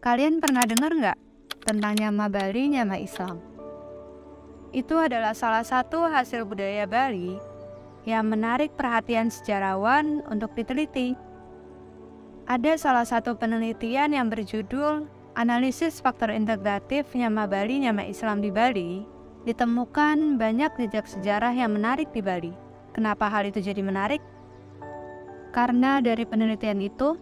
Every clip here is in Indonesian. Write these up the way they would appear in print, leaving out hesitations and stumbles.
Kalian pernah dengar nggak tentang Nyama Bali, Nyama Islam? Itu adalah salah satu hasil budaya Bali yang menarik perhatian sejarawan untuk diteliti. Ada salah satu penelitian yang berjudul Analisis Faktor Integratif Nyama Bali, Nyama Islam di Bali. Ditemukan banyak jejak sejarah yang menarik di Bali. Kenapa hal itu jadi menarik? Karena dari penelitian itu,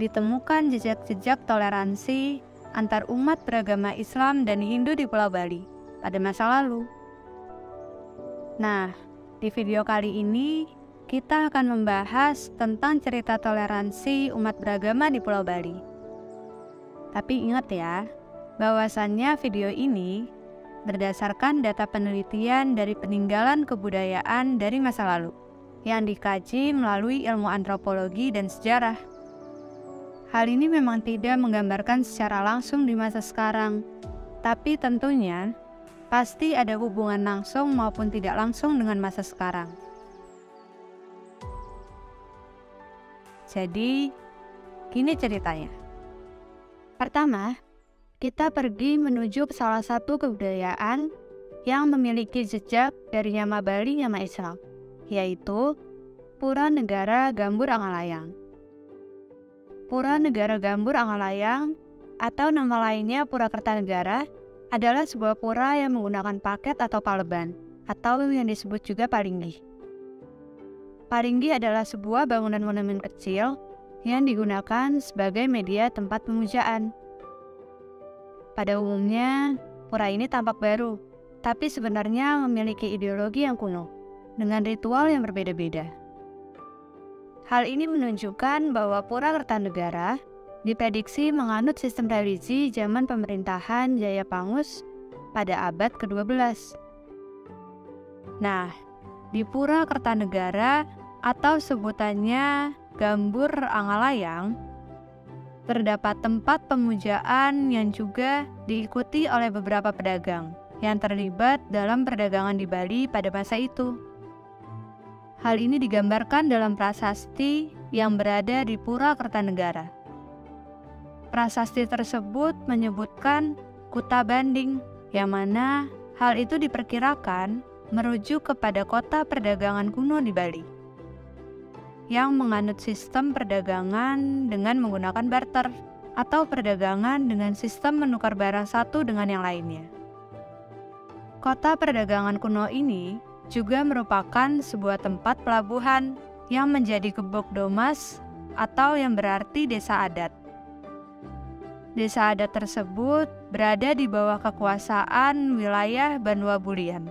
ditemukan jejak-jejak toleransi antar umat beragama Islam dan Hindu di Pulau Bali pada masa lalu. Nah, di video kali ini kita akan membahas tentang cerita toleransi umat beragama di Pulau Bali. Tapi ingat ya, bahwasannya video ini berdasarkan data penelitian dari peninggalan kebudayaan dari masa lalu yang dikaji melalui ilmu antropologi dan sejarah. Hal ini memang tidak menggambarkan secara langsung di masa sekarang, tapi tentunya pasti ada hubungan langsung maupun tidak langsung dengan masa sekarang. Jadi, gini ceritanya. Pertama, kita pergi menuju ke salah satu kebudayaan yang memiliki jejak dari Nyama Bali, Nyama Islam, yaitu Pura Negara Gambur Angalayang. Pura Negara Gambur Angalayang atau nama lainnya Pura Kertanegara adalah sebuah pura yang menggunakan paket atau paleban atau yang disebut juga Palinggi. Palinggi adalah sebuah bangunan monumen kecil yang digunakan sebagai media tempat pemujaan. Pada umumnya, pura ini tampak baru, tapi sebenarnya memiliki ideologi yang kuno, dengan ritual yang berbeda-beda. Hal ini menunjukkan bahwa Pura Kertanegara diprediksi menganut sistem religi zaman pemerintahan Jayapangus pada abad ke-12. Nah, di Pura Kertanegara atau sebutannya Gambur Angalayang, terdapat tempat pemujaan yang juga diikuti oleh beberapa pedagang yang terlibat dalam perdagangan di Bali pada masa itu. Hal ini digambarkan dalam prasasti yang berada di Pura Kertanegara. Prasasti tersebut menyebutkan Kuta Banding, yang mana hal itu diperkirakan merujuk kepada kota perdagangan kuno di Bali yang menganut sistem perdagangan dengan menggunakan barter atau perdagangan dengan sistem menukar barang satu dengan yang lainnya. Kota perdagangan kuno ini juga merupakan sebuah tempat pelabuhan yang menjadi gebok domas atau yang berarti desa adat. Desa adat tersebut berada di bawah kekuasaan wilayah Banua Bulian.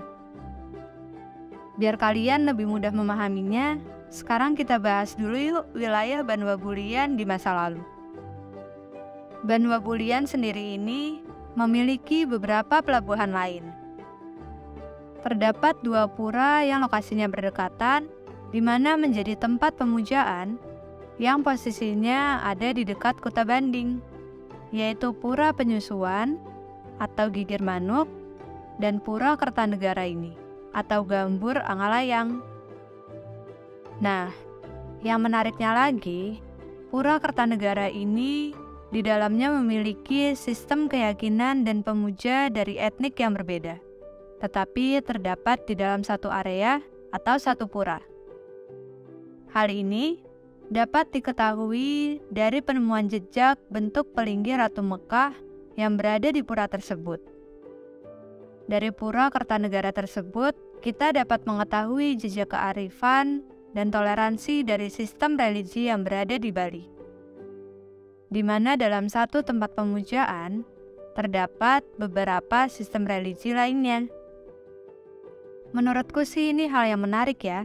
Biar kalian lebih mudah memahaminya, sekarang kita bahas dulu yuk wilayah Banua Bulian di masa lalu. Banua Bulian sendiri ini memiliki beberapa pelabuhan lain. Terdapat dua pura yang lokasinya berdekatan, di mana menjadi tempat pemujaan yang posisinya ada di dekat Kuta Banding, yaitu Pura Penyusuan atau Gigir Manuk dan Pura Kertanegara ini atau Gambur Angalayang. Nah, yang menariknya lagi, Pura Kertanegara ini di dalamnya memiliki sistem keyakinan dan pemuja dari etnik yang berbeda, tetapi terdapat di dalam satu area atau satu pura. Hal ini dapat diketahui dari penemuan jejak bentuk pelinggi Ratu Mekah yang berada di pura tersebut. Dari Pura Kertanegara tersebut, kita dapat mengetahui jejak kearifan dan toleransi dari sistem religi yang berada di Bali, di mana dalam satu tempat pemujaan terdapat beberapa sistem religi lainnya. Menurutku sih ini hal yang menarik ya,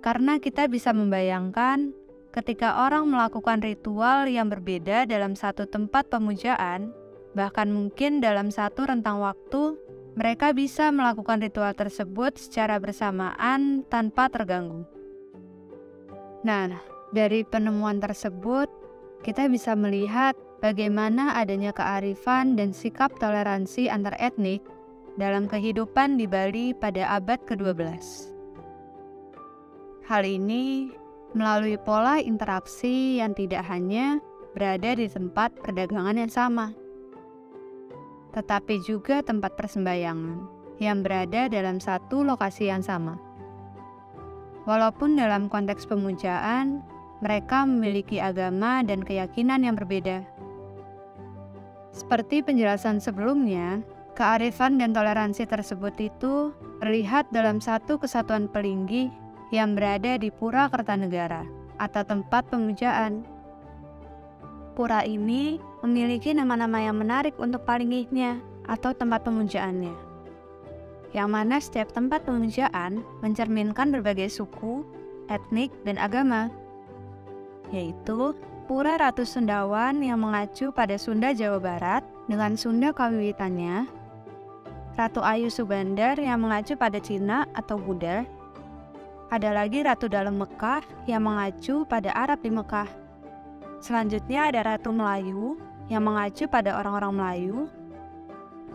karena kita bisa membayangkan ketika orang melakukan ritual yang berbeda dalam satu tempat pemujaan, bahkan mungkin dalam satu rentang waktu, mereka bisa melakukan ritual tersebut secara bersamaan tanpa terganggu. Nah, dari penemuan tersebut, kita bisa melihat bagaimana adanya kearifan dan sikap toleransi antar etnik dalam kehidupan di Bali pada abad ke-12. Hal ini melalui pola interaksi yang tidak hanya berada di tempat perdagangan yang sama, tetapi juga tempat persembahyangan yang berada dalam satu lokasi yang sama. Walaupun dalam konteks pemujaan, mereka memiliki agama dan keyakinan yang berbeda. Seperti penjelasan sebelumnya, kearifan dan toleransi tersebut itu terlihat dalam satu kesatuan pelinggih yang berada di Pura Kertanegara atau tempat pemujaan. Pura ini memiliki nama-nama yang menarik untuk palinggihnya atau tempat pemujaannya, yang mana setiap tempat pemujaan mencerminkan berbagai suku, etnik, dan agama, yaitu Pura Ratu Sundawan yang mengacu pada Sunda Jawa Barat dengan Sunda kawiwitannya, Ratu Ayu Subandar yang mengacu pada Cina atau Buddha, ada lagi Ratu Dalam Mekah yang mengacu pada Arab di Mekah. Selanjutnya ada Ratu Melayu yang mengacu pada orang-orang Melayu,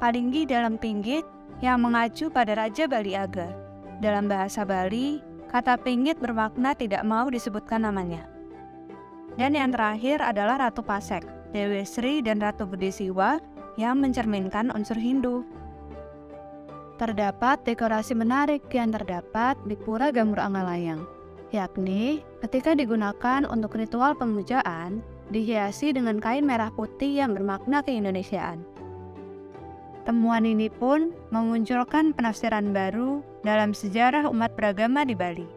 Palinggi Dalam Pinggit yang mengacu pada Raja Bali Aga. Dalam bahasa Bali, kata pinggit bermakna tidak mau disebutkan namanya. Dan yang terakhir adalah Ratu Pasek, Dewi Sri, dan Ratu Gede Siwa yang mencerminkan unsur Hindu. Terdapat dekorasi menarik yang terdapat di Pura Gambur Angalayang, yakni ketika digunakan untuk ritual pemujaan, dihiasi dengan kain merah putih yang bermakna keindonesiaan. Temuan ini pun memunculkan penafsiran baru dalam sejarah umat beragama di Bali.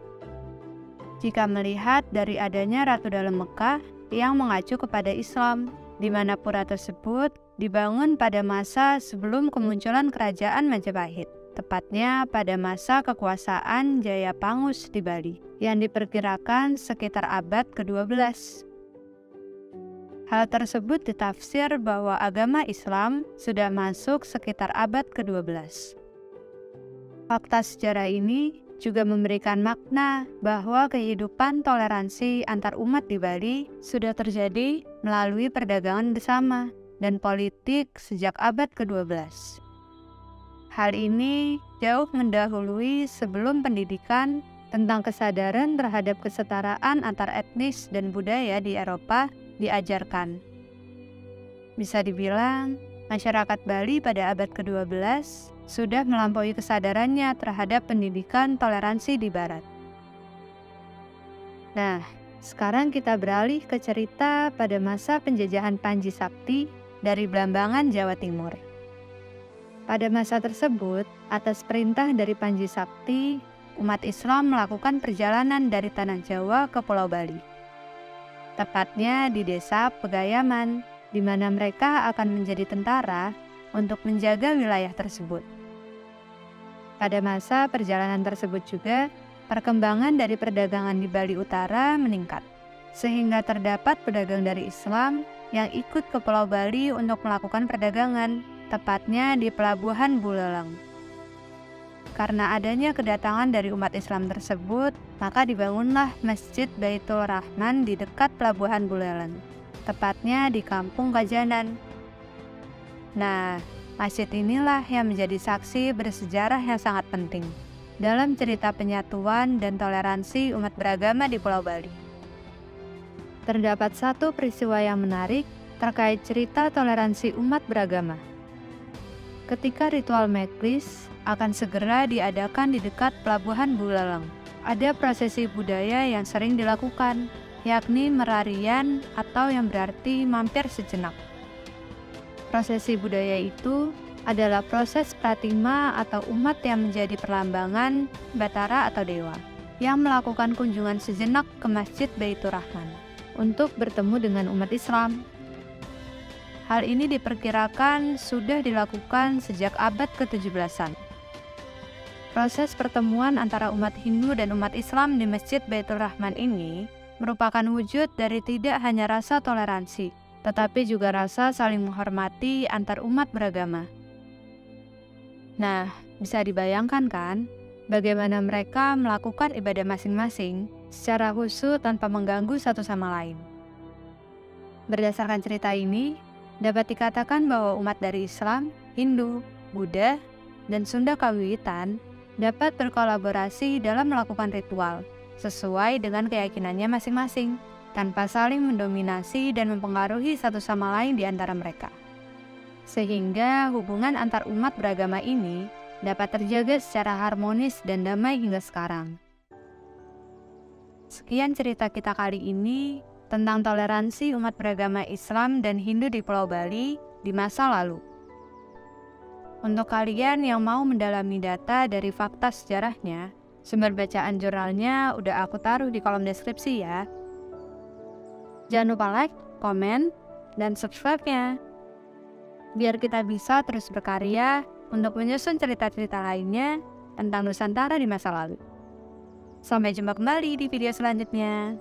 Jika melihat dari adanya Ratu Dalam Mekah yang mengacu kepada Islam, di mana pura tersebut dibangun pada masa sebelum kemunculan Kerajaan Majapahit, tepatnya pada masa kekuasaan Jayapangus di Bali, yang diperkirakan sekitar abad ke-12. Hal tersebut ditafsir bahwa agama Islam sudah masuk sekitar abad ke-12. Fakta sejarah ini juga memberikan makna bahwa kehidupan toleransi antar umat di Bali sudah terjadi melalui perdagangan bersama dan politik sejak abad ke-12. Hal ini jauh mendahului sebelum pendidikan tentang kesadaran terhadap kesetaraan antar etnis dan budaya di Eropa diajarkan. Bisa dibilang, masyarakat Bali pada abad ke-12 sudah melampaui kesadarannya terhadap pendidikan toleransi di Barat. Nah, sekarang kita beralih ke cerita pada masa penjajahan Panji Sakti dari Blambangan, Jawa Timur. Pada masa tersebut, atas perintah dari Panji Sakti, umat Islam melakukan perjalanan dari Tanah Jawa ke Pulau Bali. Tepatnya di desa Pegayaman, di mana mereka akan menjadi tentara untuk menjaga wilayah tersebut. Pada masa perjalanan tersebut juga, perkembangan dari perdagangan di Bali Utara meningkat, sehingga terdapat pedagang dari Islam yang ikut ke Pulau Bali untuk melakukan perdagangan, tepatnya di Pelabuhan Buleleng. Karena adanya kedatangan dari umat Islam tersebut, maka dibangunlah Masjid Baitul Rahman di dekat Pelabuhan Buleleng, tepatnya di Kampung Kajanan. Nah, masjid inilah yang menjadi saksi bersejarah yang sangat penting dalam cerita penyatuan dan toleransi umat beragama di Pulau Bali. Terdapat satu peristiwa yang menarik terkait cerita toleransi umat beragama. Ketika ritual Meklis akan segera diadakan di dekat Pelabuhan Buleleng, ada prosesi budaya yang sering dilakukan, yakni merarian atau yang berarti mampir sejenak. Prosesi budaya itu adalah proses pratima atau umat yang menjadi perlambangan Batara atau dewa, yang melakukan kunjungan sejenak ke Masjid Baitur Rahman untuk bertemu dengan umat Islam. Hal ini diperkirakan sudah dilakukan sejak abad ke-17-an. Proses pertemuan antara umat Hindu dan umat Islam di Masjid Baitur Rahman ini merupakan wujud dari tidak hanya rasa toleransi, tetapi juga rasa saling menghormati antar umat beragama. Nah, bisa dibayangkan kan, bagaimana mereka melakukan ibadah masing-masing secara khusyuk tanpa mengganggu satu sama lain. Berdasarkan cerita ini, dapat dikatakan bahwa umat dari Islam, Hindu, Buddha, dan Sunda Kawiwitan dapat berkolaborasi dalam melakukan ritual sesuai dengan keyakinannya masing-masing, tanpa saling mendominasi dan mempengaruhi satu sama lain di antara mereka. sehingga hubungan antar umat beragama ini dapat terjaga secara harmonis dan damai hingga sekarang. Sekian cerita kita kali ini tentang toleransi umat beragama Islam dan Hindu di Pulau Bali di masa lalu. Untuk kalian yang mau mendalami data dari fakta sejarahnya, sumber bacaan jurnalnya udah aku taruh di kolom deskripsi ya. Jangan lupa like, komen, dan subscribe-nya, biar kita bisa terus berkarya untuk menyusun cerita-cerita lainnya tentang Nusantara di masa lalu. Sampai jumpa kembali di video selanjutnya.